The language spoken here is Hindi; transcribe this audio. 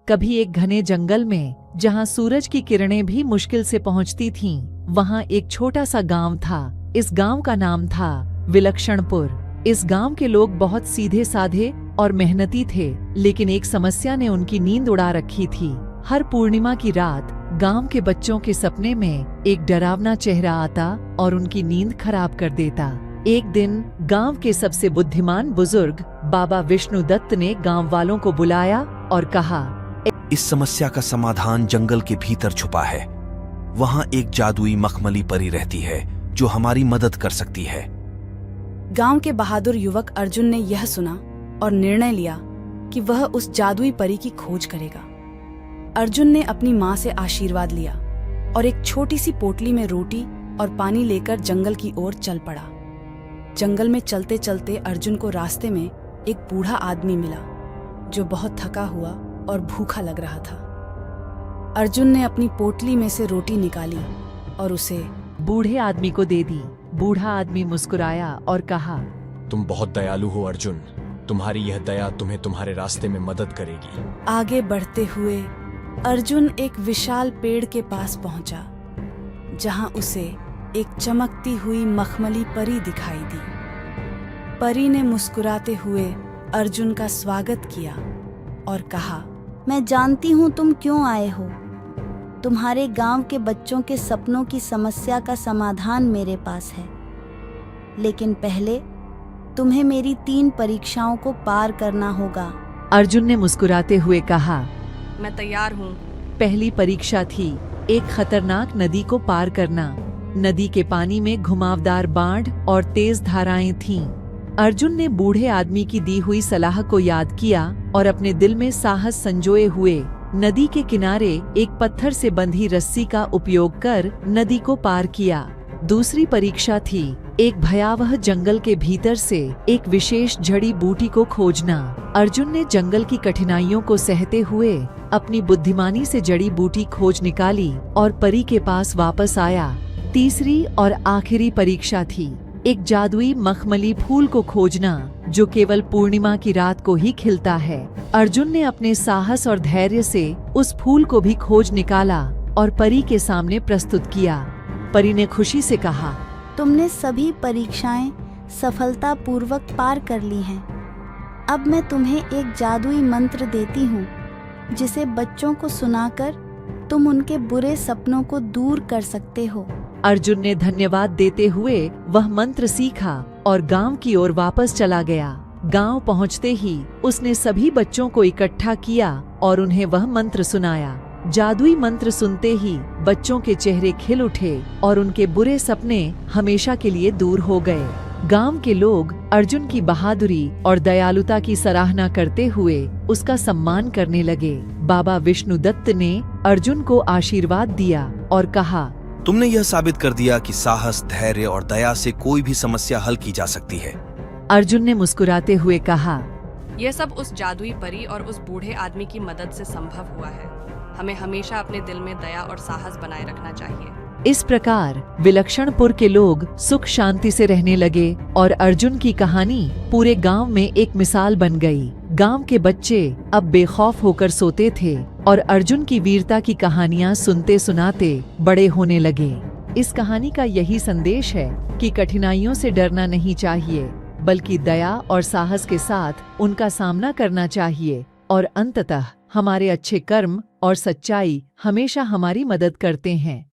कभी एक घने जंगल में, जहाँ सूरज की किरणें भी मुश्किल से पहुँचती थीं, वहाँ एक छोटा सा गांव था। इस गांव का नाम था विलक्षणपुर। इस गांव के लोग बहुत सीधे साधे और मेहनती थे, लेकिन एक समस्या ने उनकी नींद उड़ा रखी थी। हर पूर्णिमा की रात गांव के बच्चों के सपने में एक डरावना चेहरा आता और उनकी नींद खराब कर देता। एक दिन गांव के सबसे बुद्धिमान बुजुर्ग बाबा विष्णुदत्त ने गांव वालों को बुलाया और कहा, इस समस्या का समाधान जंगल के भीतर छुपा है। वहाँ एक जादुई मखमली परी रहती है जो हमारी मदद कर सकती है। गांव के बहादुर युवक अर्जुन ने यह सुना और निर्णय लिया कि वह उस जादुई परी की खोज करेगा। अर्जुन ने अपनी माँ से आशीर्वाद लिया और एक छोटी सी पोटली में रोटी और पानी लेकर जंगल की ओर चल पड़ा। जंगल में चलते चलते अर्जुन को रास्ते में एक बूढ़ा आदमी मिला जो बहुत थका हुआ और भूखा लग रहा था। अर्जुन ने अपनी पोटली में से रोटी निकाली और उसे बूढ़े आदमी को दे दी। बूढ़ा आदमी मुस्कुराया और कहा, तुम बहुत दयालु हो अर्जुन। तुम्हारी यह दया तुम्हें तुम्हारे रास्ते में मदद करेगी। आगे बढ़ते हुए अर्जुन एक विशाल पेड़ के पास पहुंचा, जहां उसे एक चमकती हुई मखमली परी दिखाई दी। परी ने मुस्कुराते हुए अर्जुन का स्वागत किया और कहा, मैं जानती हूँ तुम क्यों आए हो। तुम्हारे गांव के बच्चों के सपनों की समस्या का समाधान मेरे पास है, लेकिन पहले तुम्हें मेरी 3 परीक्षाओं को पार करना होगा। अर्जुन ने मुस्कुराते हुए कहा, मैं तैयार हूँ। पहली परीक्षा थी एक खतरनाक नदी को पार करना। नदी के पानी में घुमावदार बाढ़ और तेज धाराएं थीं। अर्जुन ने बूढ़े आदमी की दी हुई सलाह को याद किया और अपने दिल में साहस संजोए हुए नदी के किनारे एक पत्थर से बंधी रस्सी का उपयोग कर नदी को पार किया। दूसरी परीक्षा थी एक भयावह जंगल के भीतर से एक विशेष जड़ी बूटी को खोजना। अर्जुन ने जंगल की कठिनाइयों को सहते हुए अपनी बुद्धिमानी से जड़ी बूटी खोज निकाली और परी के पास वापस आया। तीसरी और आखिरी परीक्षा थी एक जादुई मखमली फूल को खोजना जो केवल पूर्णिमा की रात को ही खिलता है। अर्जुन ने अपने साहस और धैर्य से उस फूल को भी खोज निकाला और परी के सामने प्रस्तुत किया। परी ने खुशी से कहा, तुमने सभी परीक्षाएं सफलतापूर्वक पार कर ली हैं। अब मैं तुम्हें एक जादुई मंत्र देती हूँ, जिसे बच्चों को सुनाकर तुम उनके बुरे सपनों को दूर कर सकते हो। अर्जुन ने धन्यवाद देते हुए वह मंत्र सीखा और गांव की ओर वापस चला गया। गांव पहुंचते ही उसने सभी बच्चों को इकट्ठा किया और उन्हें वह मंत्र सुनाया। जादुई मंत्र सुनते ही बच्चों के चेहरे खिल उठे और उनके बुरे सपने हमेशा के लिए दूर हो गए। गांव के लोग अर्जुन की बहादुरी और दयालुता की सराहना करते हुए उसका सम्मान करने लगे। बाबा विष्णुदत्त ने अर्जुन को आशीर्वाद दिया और कहा, तुमने यह साबित कर दिया कि साहस, धैर्य और दया से कोई भी समस्या हल की जा सकती है। अर्जुन ने मुस्कुराते हुए कहा, यह सब उस जादुई परी और उस बूढ़े आदमी की मदद से संभव हुआ है। हमें हमेशा अपने दिल में दया और साहस बनाए रखना चाहिए। इस प्रकार विलक्षणपुर के लोग सुख शांति से रहने लगे और अर्जुन की कहानी पूरे गांव में एक मिसाल बन गई। गांव के बच्चे अब बेखौफ होकर सोते थे और अर्जुन की वीरता की कहानियां सुनते सुनाते बड़े होने लगे। इस कहानी का यही संदेश है कि कठिनाइयों से डरना नहीं चाहिए, बल्कि दया और साहस के साथ उनका सामना करना चाहिए और अंततः हमारे अच्छे कर्म और सच्चाई हमेशा हमारी मदद करते हैं।